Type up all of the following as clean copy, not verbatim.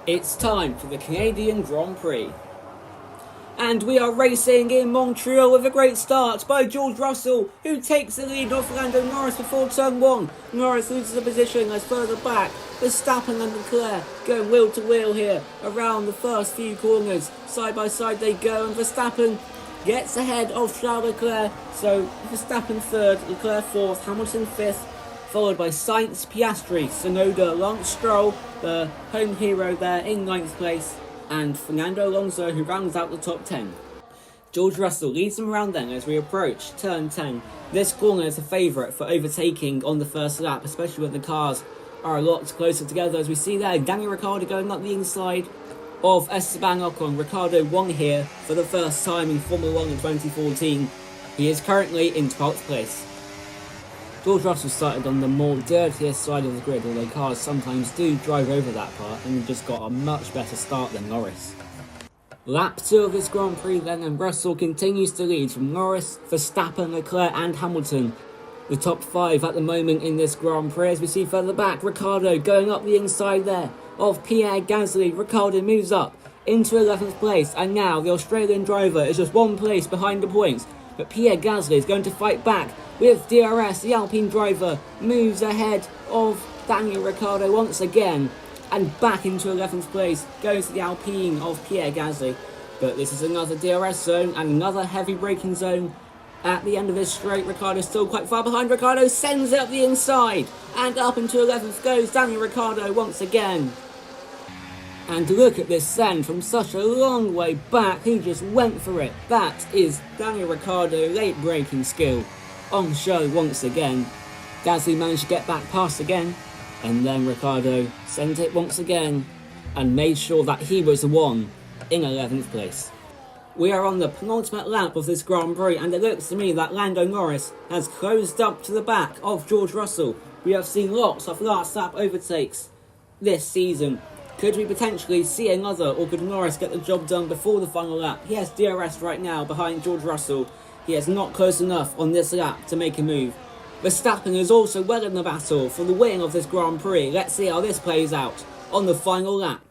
It's time for the Canadian Grand Prix. And we are racing in Montreal with a great start by George Russell, who takes the lead off Lando Norris before turn 1. Norris loses the position as further back. Verstappen and Leclerc going wheel to wheel here around the first few corners. Side by side they go, and Verstappen gets ahead of Charles Leclerc. So Verstappen 3rd, Leclerc 4th, Hamilton 5th, followed by Sainz, Piastri, Tsunoda, Lance Stroll, the home hero there in 9th place, and Fernando Alonso, who rounds out the top 10. George Russell leads them around then as we approach turn 10. This corner is a favourite for overtaking on the first lap, especially when the cars are a lot closer together. As we see there, Daniel Ricciardo going up the inside of Esteban Ocon. Ricciardo won here for the first time in Formula 1 in 2014. He is currently in 12th place. George Russell started on the more dirtiest side of the grid, although cars sometimes do drive over that part, and he just got a much better start than Norris. Lap 2 of this Grand Prix then, and Russell continues to lead from Norris, Verstappen, Leclerc and Hamilton. The top 5 at the moment in this Grand Prix. As we see further back, Ricciardo going up the inside there of Pierre Gasly. Ricciardo moves up into 11th place, and now the Australian driver is just 1 place behind the points. But Pierre Gasly is going to fight back with DRS. The Alpine driver moves ahead of Daniel Ricciardo once again, and back into 11th place goes the Alpine of Pierre Gasly. But this is another DRS zone and another heavy braking zone at the end of this straight. Ricciardo still quite far behind. Ricciardo sends it up the inside, and up into 11th goes Daniel Ricciardo once again. And look at this send from such a long way back. He just went for it. That is Daniel Ricciardo late braking skill on show once again. Gasly managed to get back past again, and then Ricciardo sent it once again and made sure that he was the one in 11th place. We are on the penultimate lap of this Grand Prix, and it looks to me that Lando Norris has closed up to the back of George Russell. We have seen lots of last lap overtakes this season. Could we potentially see another, or could Norris get the job done before the final lap? He has DRS right now behind George Russell. He is not close enough on this lap to make a move. Verstappen is also well in the battle for the win of this Grand Prix. Let's see how this plays out on the final lap.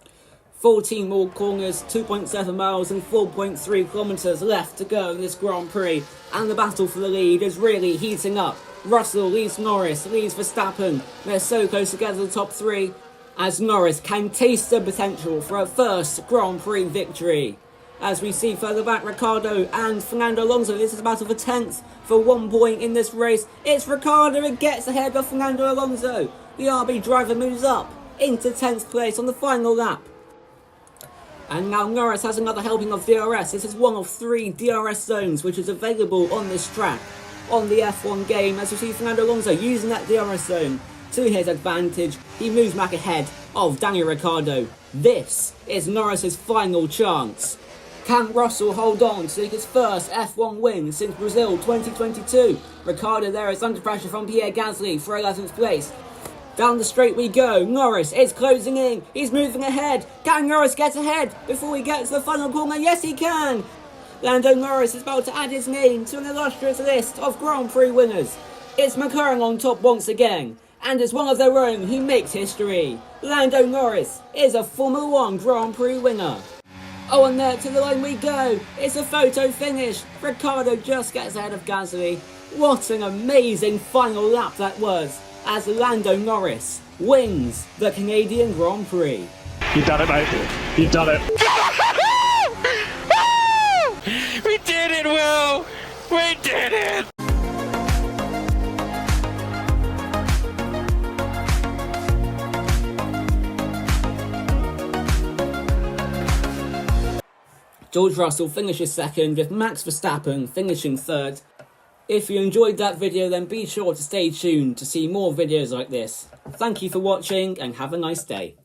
14 more corners, 2.7 miles and 4.3 kilometres left to go in this Grand Prix, and the battle for the lead is really heating up. Russell leads Norris, leads Verstappen. They're so close together, the top 3, as Norris can taste the potential for a first Grand Prix victory. As we see further back, Ricciardo and Fernando Alonso. This is a battle for 10th for 1 point in this race. It's Ricciardo who gets ahead of Fernando Alonso. The RB driver moves up into 10th place on the final lap. And now Norris has another helping of DRS. This is one of 3 DRS zones which is available on this track, on the F1 game. As we see Fernando Alonso using that DRS zone to his advantage. He moves back ahead of Daniel Ricciardo. This is Norris's final chance. Can Russell hold on to take his first F1 win since Brazil 2022? Ricciardo there is under pressure from Pierre Gasly for 11th place. Down the straight we go. Norris is closing in. He's moving ahead. Can Norris get ahead before we get to the final corner? Yes, he can. Lando Norris is about to add his name to an illustrious list of Grand Prix winners. It's McLaren on top once again, and as one of their own, he makes history. Lando Norris is a Formula 1 Grand Prix winner. Oh, and there to the line we go. It's a photo finish. Ricciardo just gets ahead of Gasly. What an amazing final lap that was, as Lando Norris wins the Canadian Grand Prix. You done it, mate. You done it. We did it, Will. We did it. George Russell finishes 2nd, with Max Verstappen finishing 3rd. If you enjoyed that video, then be sure to stay tuned to see more videos like this. Thank you for watching, and have a nice day.